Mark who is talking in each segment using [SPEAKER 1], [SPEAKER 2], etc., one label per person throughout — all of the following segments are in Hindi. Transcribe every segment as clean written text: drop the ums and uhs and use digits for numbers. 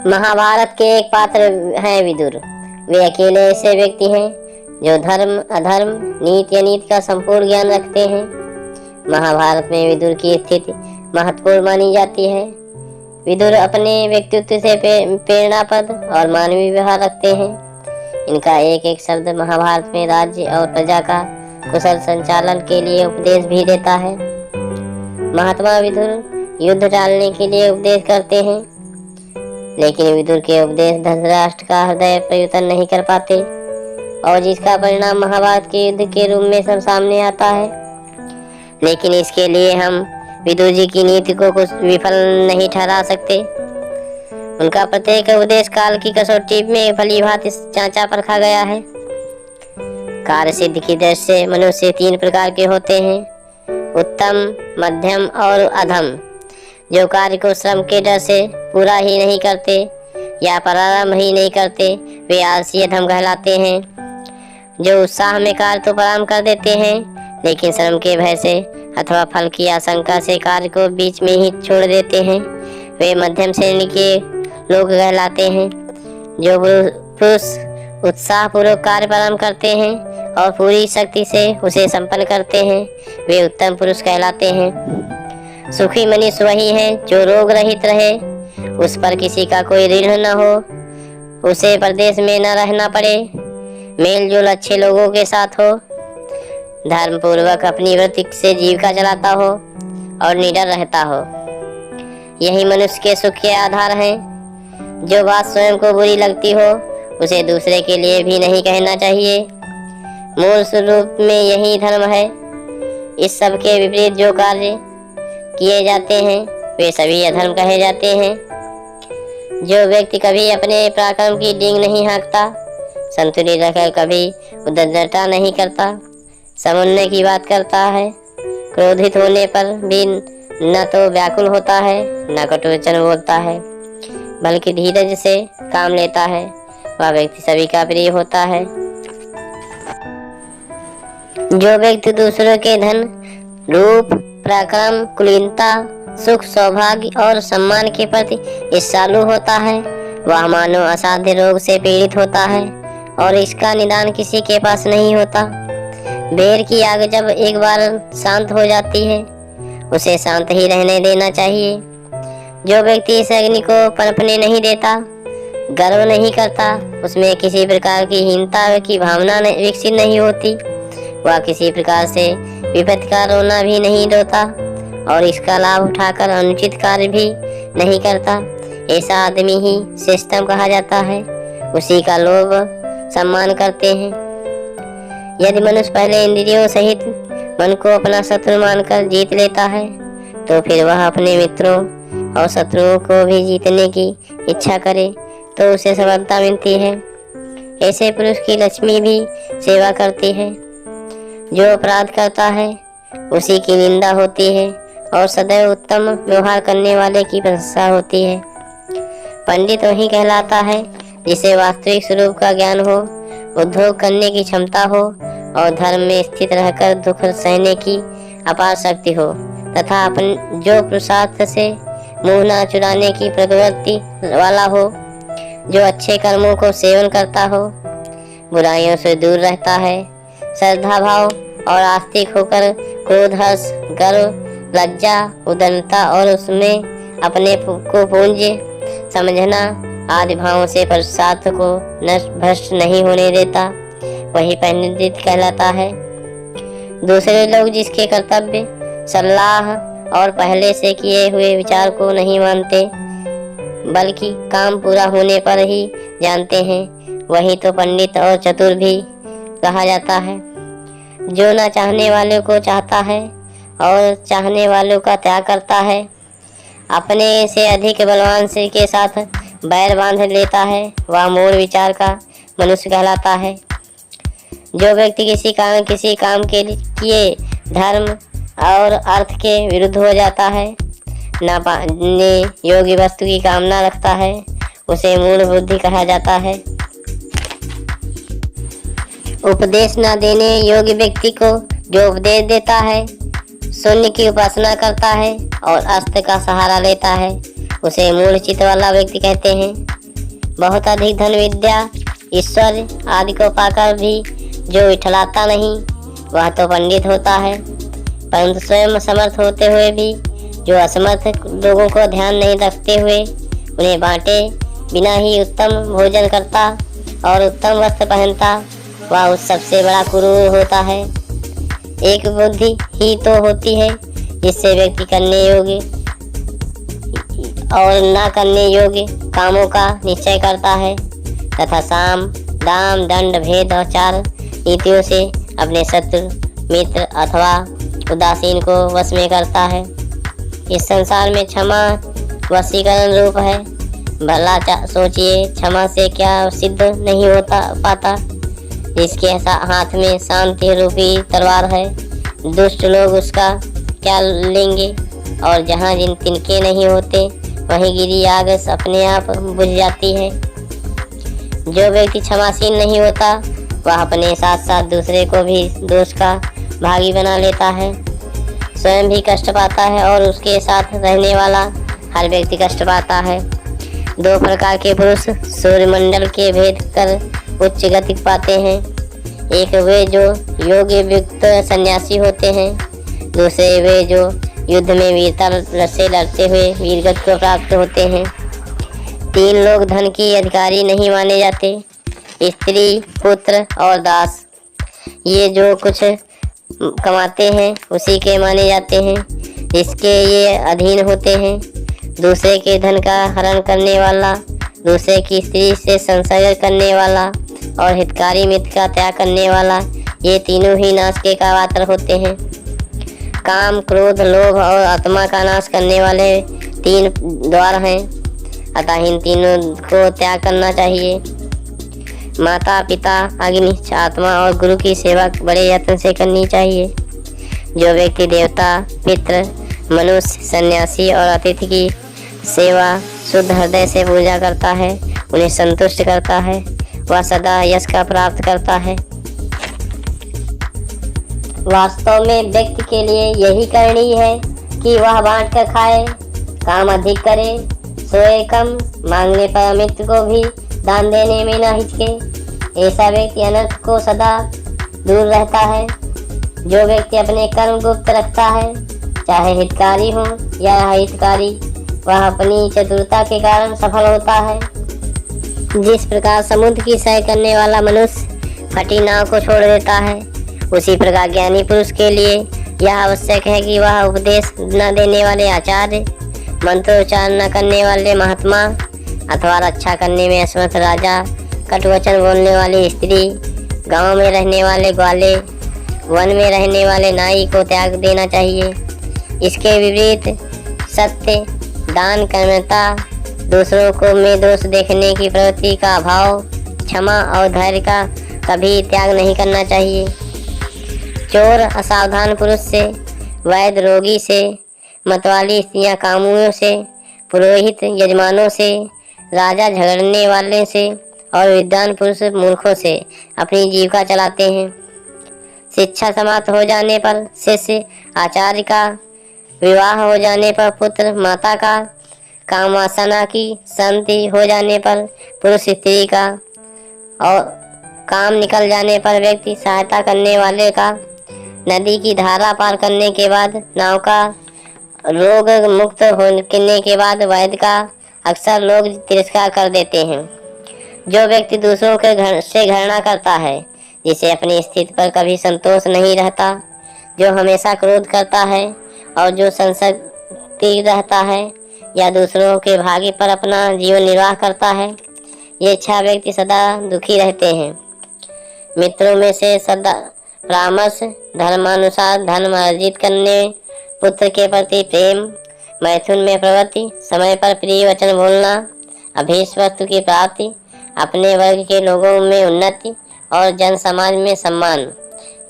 [SPEAKER 1] महाभारत के एक पात्र हैं विदुर। वे अकेले ऐसे व्यक्ति हैं जो धर्म अधर्म नीति अनीति का संपूर्ण ज्ञान रखते हैं। महाभारत में विदुर की स्थिति महत्वपूर्ण मानी जाती है। विदुर अपने व्यक्तित्व से प्रेरणापद और मानवीय व्यवहार रखते हैं। इनका एक एक शब्द महाभारत में राज्य और प्रजा का कुशल संचालन के लिए उपदेश भी देता है। महात्मा विदुर युद्ध टालने के लिए उपदेश करते हैं, लेकिन विदुर के उपदेश धृतराष्ट्र का हृदय परिवर्तन नहीं कर पाते और जिसका परिणाम महाभारत के युद्ध के रूप में सब सामने आता है। लेकिन इसके लिए हम विदुर जी की नीति को कुछ विफल नहीं ठहरा सकते। उनका प्रत्येक उपदेश काल की कसौटी में भली भांति जांचा परखा गया है। कार्य सिद्धि की दृष्टि से मनुष्य 3 प्रकार के होते हैं, उत्तम, मध्यम और अधम। जो कार्य को श्रम के डर से पूरा ही नहीं करते या प्रारंभ ही नहीं करते वे आलसी अधम कहलाते हैं। जो उत्साह में कार्य तो प्रारंभ कर देते हैं लेकिन श्रम के भय से अथवा फल की आशंका से कार्य को बीच में ही छोड़ देते हैं वे मध्यम श्रेणी के लोग कहलाते हैं। जो पुरुष उत्साह पूर्वक कार्य प्रारंभ करते हैं और पूरी शक्ति से उसे संपन्न करते हैं वे उत्तम पुरुष कहलाते हैं। सुखी मनुष्य वही है जो रोग रहित रहे, उस पर किसी का कोई ऋण न हो, उसे परदेश में न रहना पड़े, मेल जोल अच्छे लोगों के साथ हो, धर्म पूर्वक अपनी वृत्ति से जीविका चलाता हो और निडर रहता हो। यही मनुष्य के सुख के आधार हैं। जो बात स्वयं को बुरी लगती हो उसे दूसरे के लिए भी नहीं कहना चाहिए। मूल स्वरूप में यही धर्म है। इस सब के विपरीत जो कार्य किए जाते हैं वे सभी अधर्म कहे जाते हैं। जो व्यक्ति कभी अपने पराक्रम की डींग नहीं हाँकता, संतुलित रहकर कभी उद्दंडता नहीं करता, समन्वय की बात करता है, क्रोधित होने पर भी न तो व्याकुल होता है न कटु वचन बोलता है, बल्कि धीरज से काम लेता है, वह व्यक्ति सभी का प्रिय होता है। जो व्यक्ति दूसरों के धन, रूप, पराक्रम, कुलीनता, सुख, सौभाग्य और सम्मान के प्रति ईर्ष्यालु होता है वह मानो असाध्य रोग से पीड़ित होता है और इसका निदान किसी के पास नहीं होता। बेर की आग जब एक बार शांत हो जाती है उसे शांत ही रहने देना चाहिए। जो व्यक्ति इस अग्नि को पनपने नहीं देता, गर्व नहीं करता, उसमें किसी प्रकार की हीनता की भावना विकसित नहीं होती, वह किसी प्रकार से विपत्ति का रोना भी नहीं रोता और इसका लाभ उठाकर अनुचित कार्य भी नहीं करता। ऐसा आदमी ही श्रेष्ठतम कहा जाता है। उसी का लोभ सम्मान करते हैं। यदि मनुष्य पहले इंद्रियों सहित मन को अपना शत्रु मानकर जीत लेता है तो फिर वह अपने मित्रों और शत्रुओं को भी जीतने की इच्छा करे तो उसे सफलता मिलती है। ऐसे पुरुष की लक्ष्मी भी सेवा करती है। जो अपराध करता है उसी की निंदा होती है और सदैव उत्तम व्यवहार करने वाले की प्रशंसा होती है। पंडित वही कहलाता है जिसे वास्तविक स्वरूप का ज्ञान हो, उद्योग करने की क्षमता हो और धर्म में स्थित रहकर दुख सहने की अपार शक्ति हो तथा जो पुरुषार्थ से मुंह न चुराने की प्रवृत्ति वाला हो, जो अच्छे कर्मों को सेवन करता हो, बुराइयों से दूर रहता है, श्रद्धा भाव और आस्तिक होकर क्रोध, हर्ष, गर्व, लज्जा, उदंडता और उसमें अपने को पूज्य समझना आदि भावों से पुरुषार्थ को नष्ट भ्रष्ट नहीं होने देता, वही पंडित कहलाता है। दूसरे लोग जिसके कर्तव्य, सलाह और पहले से किए हुए विचार को नहीं मानते बल्कि काम पूरा होने पर ही जानते हैं, वही तो पंडित और चतुर भी कहा जाता है। जो न चाहने वालों को चाहता है और चाहने वालों का त्याग करता है, अपने से अधिक बलवान से के साथ बैर बांध लेता है, वह मूल विचार का मनुष्य कहलाता है। जो व्यक्ति किसी काम के लिए धर्म और अर्थ के विरुद्ध हो जाता है, न पाने योग्य वस्तु की कामना रखता है, उसे मूढ़ बुद्धि कहा जाता है। उपदेश न देने योग्य व्यक्ति को जो उपदेश देता है, शून्य की उपासना करता है और अस्त्र का सहारा लेता है, उसे मूढ़ चित्त वाला व्यक्ति कहते हैं। बहुत अधिक धन विद्या ईश्वर आदि को पाकर भी जो इठलाता नहीं वह तो पंडित होता है, परंतु स्वयं समर्थ होते हुए भी जो असमर्थ लोगों को ध्यान नहीं रखते हुए उन्हें बांटे बिना ही उत्तम भोजन करता और उत्तम वस्त्र पहनता, वह उस सबसे बड़ा क्रूर होता है। एक बुद्धि ही तो होती है जिससे व्यक्ति करने योग्य और ना करने योग्य कामों का निश्चय करता है तथा साम दाम दंड भेद और 4 नीतियों से अपने शत्रु मित्र अथवा उदासीन को वश में करता है। इस संसार में क्षमा वशीकरण रूप है। भला सोचिए, क्षमा से क्या सिद्ध नहीं होता पाता। जिसके हाथ में शांति रूपी तलवार है, दुष्ट लोग उसका क्या लेंगे, और जहाँ जिन तिनके नहीं होते वहीं गिरी आग अपने आप बुझ जाती है। जो व्यक्ति क्षमाशील नहीं होता वह अपने साथ साथ दूसरे को भी दोष का भागी बना लेता है, स्वयं भी कष्ट पाता है और उसके साथ रहने वाला हर व्यक्ति कष्ट पाता है। 2 प्रकार के पुरुष सूर्यमंडल के भेद कर उच्च गति पाते हैं। एक वे जो योग्य युक्त सन्यासी होते हैं, दूसरे वे जो युद्ध में वीरता से लड़ते हुए वीरगति को प्राप्त होते हैं। 3 लोग धन की अधिकारी नहीं माने जाते, स्त्री, पुत्र और दास। ये जो कुछ कमाते हैं उसी के माने जाते हैं, जिसके ये अधीन होते हैं। दूसरे के धन का हरण करने वाला, दूसरे की स्त्री से संसर्ग करने वाला और हितकारी मित्र का त्याग करने वाला, ये तीनों ही नाश के पात्र होते हैं। काम, क्रोध, लोभ और आत्मा का नाश करने वाले 3 द्वार हैं, अतः इन तीनों को त्याग करना चाहिए। माता पिता, अग्नि, आत्मा और गुरु की सेवा बड़े यत्न से करनी चाहिए। जो व्यक्ति देवता, पितृ, मनुष्य, सन्यासी और अतिथि की सेवा शुद्ध हृदय से पूजा करता है, उन्हें संतुष्ट करता है, वह सदा यश का प्राप्त करता है। वास्तव में व्यक्ति के लिए यही करनी है कि वह बांट कर खाए, काम अधिक करे, सोए कम, मांगने पर अमित्र को भी दान देने में न हिचके। ऐसा व्यक्ति अनर्थ को सदा दूर रहता है। जो व्यक्ति अपने कर्म गुप्त रखता है, चाहे हितकारी हो या अहितकारी, वह अपनी चतुरता के कारण सफल होता है। जिस प्रकार समुद्र की सैर करने वाला मनुष्य फटी नाव को छोड़ देता है, उसी प्रकार ज्ञानी पुरुष के लिए यह आवश्यक है कि वह उपदेश न देने वाले आचार्य, मंत्रोच्चार न करने वाले महात्मा अथवा रक्षा करने में असमर्थ राजा, कटुवचन बोलने वाली स्त्री, गांव में रहने वाले ग्वाले, वन में रहने वाले नाई को त्याग देना चाहिए। इसके विपरीत सत्य, दान, कर्मता, दूसरों को में दोष देखने की प्रवृत्ति का अभाव, क्षमा और धैर्य का कभी त्याग नहीं करना चाहिए। चोर असावधान पुरुष से, वैद्य रोगी से, मतवाली स्त्रियां कामुओं से, पुरोहित यजमानों से, राजा झगड़ने वाले से और विद्वान पुरुष मूर्खों से अपनी जीविका चलाते हैं। शिक्षा समाप्त हो जाने पर शिष्य आचार्य का, विवाह हो जाने पर पुत्र माता का, कामवासना की शांति हो जाने पर पुरुष स्त्री का और काम निकल जाने पर व्यक्ति सहायता करने वाले का, नदी की धारा पार करने के बाद नाव का, रोग मुक्त होने के बाद वैद्य का अक्सर लोग तिरस्कार कर देते हैं। जो व्यक्ति दूसरों के घर से घृणा करता है, जिसे अपनी स्थिति पर कभी संतोष नहीं रहता, जो हमेशा क्रोध करता है और जो संसक्ति रहता है या दूसरों के भाग्य पर अपना जीवन निर्वाह करता है, ये इच्छा व्यक्ति सदा दुखी रहते हैं। मित्रों में से सदा परामर्श, धर्मानुसार धर्म अर्जित करने, पुत्र के प्रति प्रेम, मैथुन में प्रवृत्ति, समय पर प्रिय वचन बोलना, अभीष्ट वस्तु की प्राप्ति, अपने वर्ग के लोगों में उन्नति और जन समाज में सम्मान,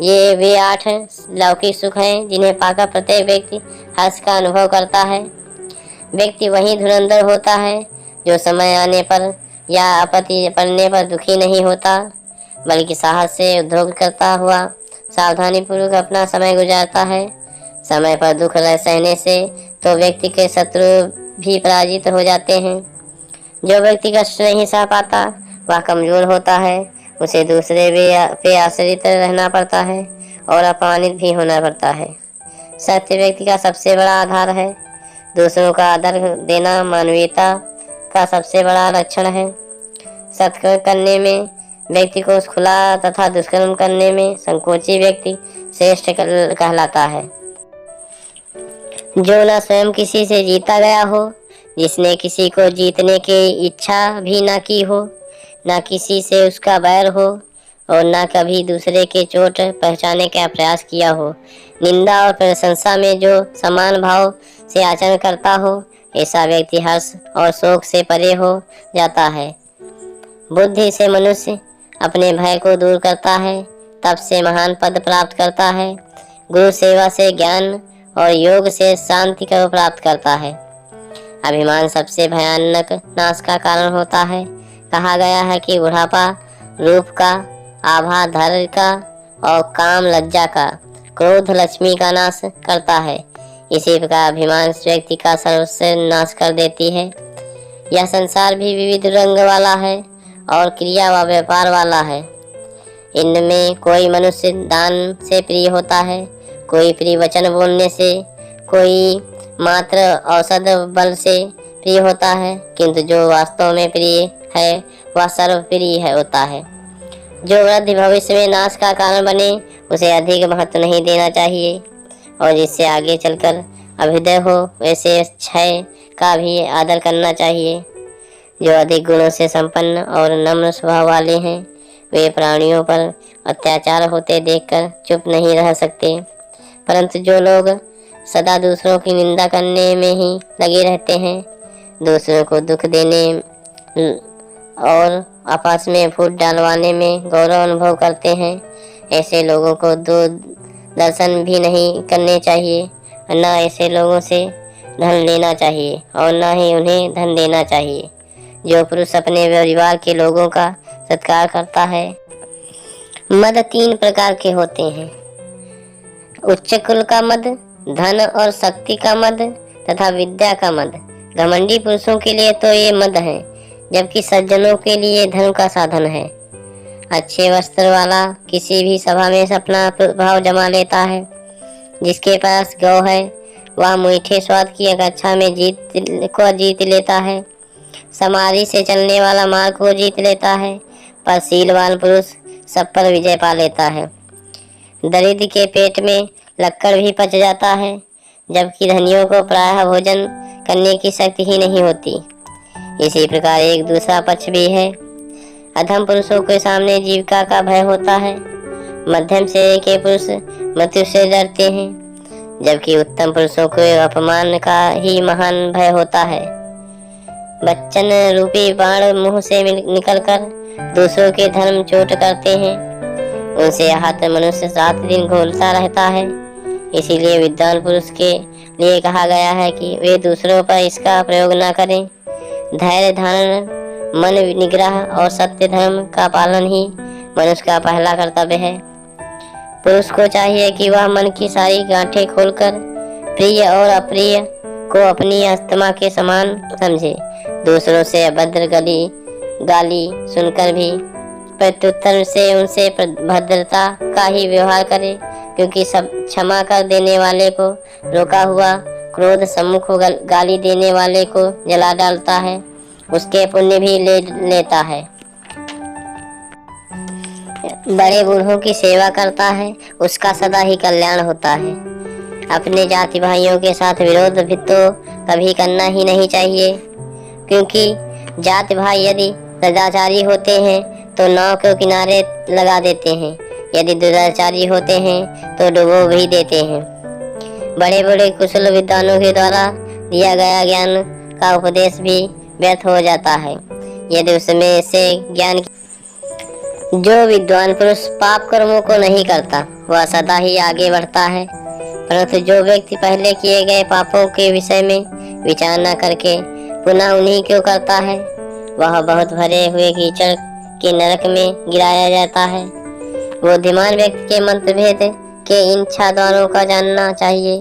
[SPEAKER 1] ये वे 8 लौकिक सुख हैं जिन्हें पाकर प्रत्येक व्यक्ति हर्ष का अनुभव करता है। व्यक्ति वही धुरंधर होता है जो समय आने पर या आपत्ति पड़ने पर दुखी नहीं होता, बल्कि साहस से उद्योग करता हुआ सावधानी पूर्वक अपना समय गुजारता है। समय पर दुख सहने से तो व्यक्ति के शत्रु भी पराजित हो जाते हैं। जो व्यक्ति कष्ट नहीं सह पाता वह कमजोर होता है, उसे दूसरे पे आश्रित रहना पड़ता है और अपमानित भी होना पड़ता है। सत्य व्यक्ति का सबसे बड़ा आधार है। दूसरों का आदर देना मानवीयता का सबसे बड़ा लक्षण है। सत्कर्म करने में व्यक्ति को खुला तथा दुष्कर्म करने में संकोची व्यक्ति श्रेष्ठ कहलाता है। जो न स्वयं किसी से जीता गया हो, जिसने किसी को जीतने की इच्छा भी न की हो, न किसी से उसका बैर हो और न कभी दूसरे के चोट पहुंचाने का प्रयास किया हो, निंदा और प्रशंसा में जो समान भाव से आचरण करता हो, ऐसा व्यक्ति हर्ष और शोक से परे हो जाता है। बुद्धि से मनुष्य अपने भय को दूर करता है, तप से महान पद प्राप्त करता है, गुरु सेवा से ज्ञान और योग से शांति को प्राप्त करता है। अभिमान सबसे भयानक नाश का कारण होता है। कहा गया है कि बुढ़ापा रूप का, आभा धैर्य का और काम लज्जा का, क्रोध लक्ष्मी का नाश करता है। इसी प्रकार अभिमान व्यक्ति का सर्वस्व नाश कर देती है। यह संसार भी विविध रंग वाला है और क्रिया व व्यापार वाला है। इनमें कोई मनुष्य दान से प्रिय होता है, कोई प्रिय वचन बोलने से, कोई मात्र औषध बल से प्रिय होता है, किंतु जो वास्तव में प्रिय है वह सर्वप्रिय होता है। जो वृद्धि भविष्य में नाश का कारण बने उसे अधिक महत्व नहीं देना चाहिए और जिससे आगे चलकर अभ्युदय हो वैसे क्षय का भी आदर करना चाहिए। जो अधिक गुणों से संपन्न और नम्र स्वभाव वाले हैं वे प्राणियों पर अत्याचार होते देखकर चुप नहीं रह सकते, परंतु जो लोग सदा दूसरों की निंदा करने में ही लगे रहते हैं, दूसरों को दुख देने और आपस में फूट डालवाने में गौरव अनुभव करते हैं, ऐसे लोगों को दो दर्शन भी नहीं करने चाहिए। न ऐसे लोगों से धन लेना चाहिए और न ही उन्हें धन देना चाहिए। जो पुरुष अपने परिवार के लोगों का सत्कार करता है। मद 3 प्रकार के होते हैं, उच्च कुल का मद, धन और शक्ति का मद तथा विद्या का मद। घमंडी पुरुषों के लिए तो ये मद है, जबकि सज्जनों के लिए धन का साधन है। अच्छे वस्त्र वाला किसी भी सभा में अपना प्रभाव जमा लेता है। जिसके पास गौ है वह मीठे स्वाद की अपेक्षा में जीत लेता है। समाधि से चलने वाला मार्ग को जीत लेता है, पर शीलवान पुरुष सब पर विजय पा लेता है। दरिद्र के पेट में लक्कड़ भी पच जाता है, जबकि धनियों को प्रायः भोजन करने की शक्ति ही नहीं होती। इसी प्रकार एक दूसरा पक्ष भी है। अधम पुरुषों के सामने जीविका का भय होता है, मध्यम श्रेणी के पुरुष मृत्यु से डरते हैं, जबकि उत्तम पुरुषों को अपमान का ही महान भय होता है। बच्चन रूपी बाण मुंह से निकलकर दूसरों के धर्म चोट करते हैं, उनसे आहत मनुष्य 7 दिन घोलता रहता है। इसीलिए विद्वान पुरुष के लिए कहा गया है कि वे दूसरों पर इसका प्रयोग न करें। धैर्य धारण, मन निग्रह और सत्य धर्म का पालन ही मनुष्य का पहला कर्तव्य है। पुरुष को चाहिए कि वह मन की सारी गांठें खोलकर प्रिय और अप्रिय को अपनी आत्मा के समान समझे। दूसरों से अभद्र गाली सुनकर भी प्रत्युत्तर से उनसे भद्रता का ही व्यवहार करे, क्योंकि सब क्षमा कर देने वाले को रोका हुआ क्रोध सम्मुख गाली देने वाले को जला डालता है, उसके पुण्य भी ले लेता है। बड़े बूढ़ों की सेवा करता है, उसका सदा ही कल्याण होता है। अपने जाति भाइयों के साथ विरोध भी तो कभी करना ही नहीं चाहिए, क्योंकि जाति भाई यदि सदाचारी होते हैं तो नाव को किनारे लगा देते हैं, यदि दुराचारी होते हैं तो डुबो भी देते हैं। बड़े बड़े कुशल विद्वानों के द्वारा दिया गया ज्ञान का उपदेश भी व्यर्थ हो जाता है, यदि उसमें से ज्ञान। जो विद्वान पुरुष पाप कर्मों को नहीं करता वह सदा ही आगे बढ़ता है, परंतु जो व्यक्ति पहले किए गए पापों के विषय में विचार न करके पुनः उन्हीं को करता है, वह बहुत भरे हुए कीचड़ के नरक में गिराया जाता है। बुद्धिमान व्यक्ति के मंत्रभेद के इन 6 द्वारों का जानना चाहिए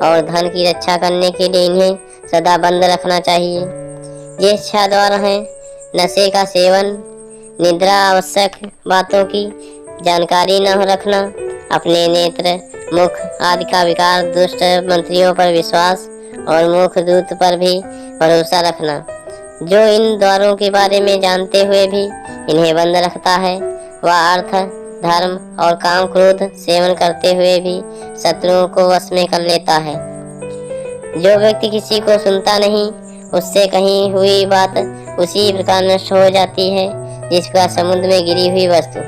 [SPEAKER 1] और धन की रक्षा करने के लिए इन्हें सदा बंद रखना चाहिए। ये इच्छा द्वारा है नशे का सेवन, निद्रा, आवश्यक बातों की जानकारी न रखना, अपने नेत्र, मुख आदि का विकार, दुष्ट मंत्रियों पर विश्वास और मुख दूत पर भी भरोसा रखना। जो इन द्वारों के बारे में जानते हुए भी इन्हें बंद रखता है, वह अर्थ, धर्म और काम क्रोध सेवन करते हुए भी शत्रुओं को वश में कर लेता है। जो व्यक्ति किसी को सुनता नहीं, उससे कही हुई बात उसी प्रकार नष्ट हो जाती है जिस प्रकार समुद्र में गिरी हुई वस्तु।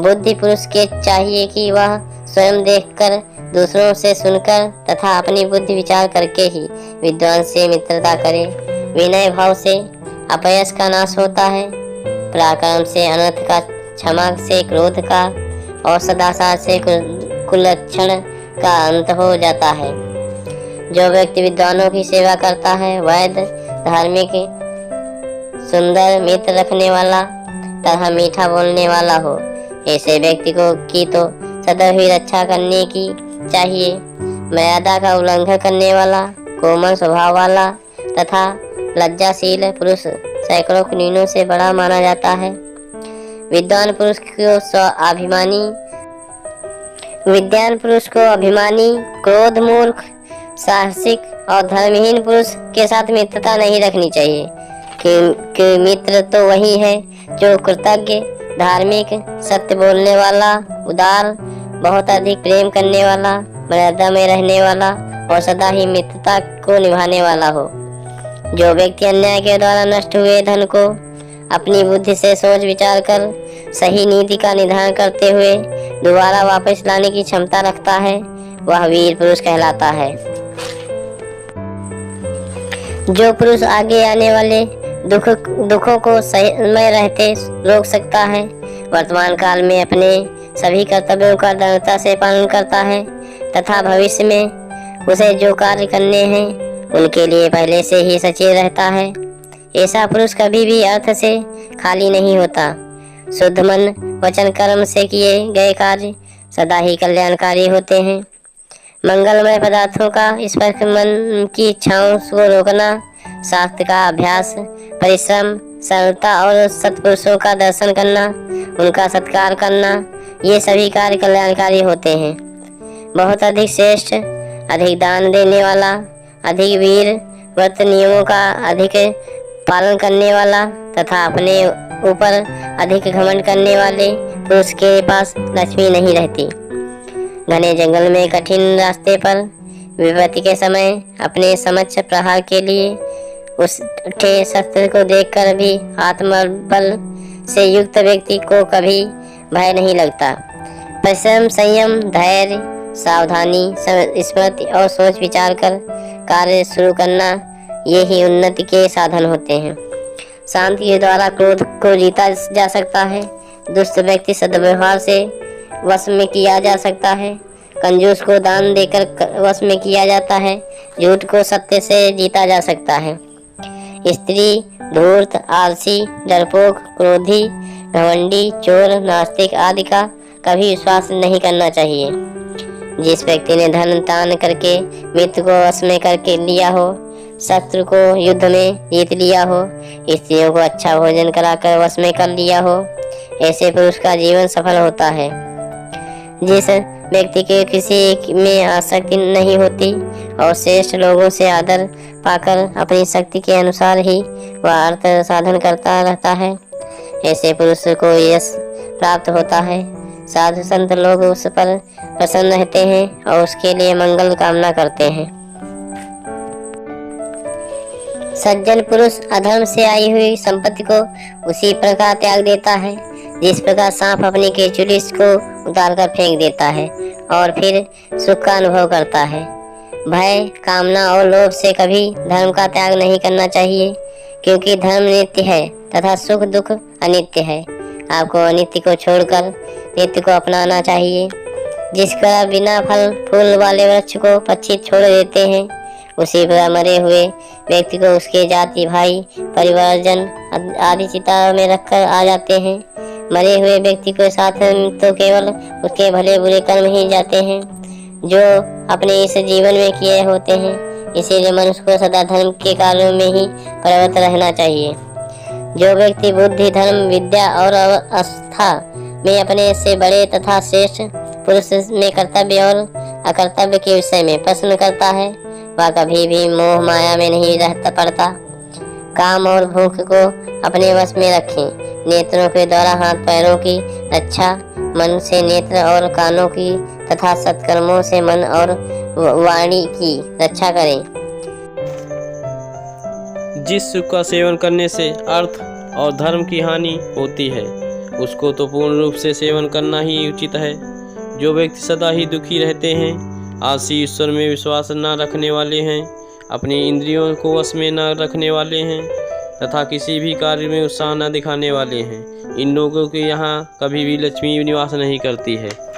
[SPEAKER 1] बुद्धि पुरुष के चाहिए कि वह स्वयं देखकर, दूसरों से सुनकर तथा अपनी बुद्धि विचार करके ही विद्वान से मित्रता करे। विनय भाव से अपयश का नाश होता है, पराक्रम से अनर्थ का, क्षमा से क्रोध का और सदाचार से कुलक्षण का अंत हो जाता है। जो व्यक्ति विद्वानों की सेवा करता है, वैद्य, धार्मिक, सुंदर, मित्र रखने वाला तथा मीठा बोलने वाला हो, ऐसे व्यक्ति को की तो सदैव ही रक्षा करने की चाहिए। मर्यादा का उल्लंघन करने वाला, कोमल स्वभाव वाला तथा लज्जाशील पुरुष सैकड़ों कुलीनों से बड़ा माना जाता है। विद्वान पुरुष को अभिमानी, क्रोध मूर्ख, साहसिक और धर्महीन पुरुष के साथ मित्रता नहीं रखनी चाहिए, कि मित्र तो वही है जो कृतज्ञ, धार्मिक, सत्य बोलने वाला, उदार, बहुत अधिक प्रेम करने वाला, मर्यादा में रहने वाला और सदा ही मित्रता को निभाने वाला हो। जो व्यक्ति अन्याय के द्वारा नष्ट हुए धन को अपनी बुद्धि से सोच विचार कर सही नीति का निर्धारण करते हुए दोबारा वापस लाने की क्षमता रखता है, वह वीर पुरुष कहलाता है। जो पुरुष आगे आने वाले दुखों को समय रहते रोक सकता है, वर्तमान काल में अपने सभी कर्तव्यों का दृढ़ता से पालन करता है तथा भविष्य में उसे जो कार्य करने हैं उनके लिए पहले से ही सचेत रहता है, ऐसा पुरुष कभी भी अर्थ से खाली नहीं होता। शुद्ध मन, वचन, कर्म से किए गए कार्य सदा ही कल्याणकारी होते हैं। मंगलमय पदार्थों का स्पर्श, मन की इच्छाओं को रोकना, शास्त्र का अभ्यास, परिश्रम, सरलता और सत्पुरुषों का दर्शन करना, उनका सत्कार करना, ये सभी कार्य कल्याणकारी होते हैं। बहुत अधिक श्रेष्ठ, अधिक दान देने वाला, अधिक वीर, व्रत नियमों का अधिक पालन करने वाला तथा अपने ऊपर अधिक घमंड करने वाले पुरुष के पास लक्ष्मी नहीं रहती। घने जंगल में कठिन रास्ते पर विपत्ति के समय अपने समक्ष प्रहार के लिए उठे शस्त्र को देखकर भी आत्मबल से युक्त व्यक्ति को कभी भय नहीं लगता। परिश्रम, संयम, धैर्य, सावधानी, स्मृति और सोच विचार कर कार्य शुरू करना, ये ही उन्नति के साधन होते हैं। शांति के द्वारा क्रोध को जीता जा सकता है, दुष्ट व्यक्ति सद्व्यवहार से वश में किया जा सकता है, कंजूस को दान देकर वश में किया जाता है, झूठ को सत्य से जीता जा सकता है। स्त्री धूर्त, आलसी, डरपोक, क्रोधी, घमंडी, चोर, नास्तिक आदि का कभी विश्वास नहीं करना चाहिए। जिस व्यक्ति ने धन दान करके मित्र को वश में करके लिया हो, शत्रु को युद्ध में जीत लिया हो, स्त्रियों को अच्छा भोजन कराकर वश में कर लिया हो, ऐसे पुरुष का जीवन सफल होता है। जिस व्यक्ति के किसी में आसक्ति नहीं होती और श्रेष्ठ लोगों से आदर पाकर अपनी शक्ति के अनुसार ही वह अर्थ साधन करता रहता है, ऐसे पुरुष को यश प्राप्त होता है। साधु संत लोग उस पर प्रसन्न रहते हैं और उसके लिए मंगल कामना करते हैं। सज्जन पुरुष अधर्म से आई हुई संपत्ति को उसी प्रकार त्याग देता है जिस प्रकार सांप अपनी केचुली को उतारकर फेंक देता है और फिर सुख का अनुभव करता है। भय, कामना और लोभ से कभी धर्म का त्याग नहीं करना चाहिए, क्योंकि धर्म नित्य है तथा सुख दुख अनित्य है। आपको अनित्य को छोड़कर नित्य को अपनाना चाहिए। जिस तरह बिना फल फूल वाले वृक्ष को पक्षी छोड़ देते हैं, उसी प्रकार मरे हुए व्यक्ति को उसके जाति, भाई, परिवारजन आदि चिता में रखकर आ जाते हैं। मरे हुए व्यक्ति के साथ तो केवल उसके भले बुरे कर्म ही जाते हैं जो अपने इस जीवन में किए होते हैं। इसीलिए मनुष्य को सदा धर्म के कार्यों में ही प्रवृत्त रहना चाहिए। जो व्यक्ति बुद्धि, धर्म, विद्या और आस्था में अपने से बड़े तथा श्रेष्ठ पुरुष में कर्तव्य और अकर्तव्य के विषय में प्रश्न करता है, वह कभी भी मोह माया में नहीं रहता पड़ता। काम और भूख को अपने वश में रखें। नेत्रों के द्वारा हाथ पैरों की रक्षा, मन से नेत्र और कानों की तथा सत्कर्मों से मन और वाणी की रक्षा करें।
[SPEAKER 2] जिस सुख का सेवन करने से अर्थ और धर्म की हानि होती है, उसको तो पूर्ण रूप से सेवन करना ही उचित है। जो व्यक्ति सदा ही दुखी रहते हैं, आलसी, ईश्वर में विश्वास न रखने वाले हैं, अपनी इंद्रियों को वश में न रखने वाले हैं तथा किसी भी कार्य में उत्साह न दिखाने वाले हैं, इन लोगों के यहाँ कभी भी लक्ष्मी निवास नहीं करती है।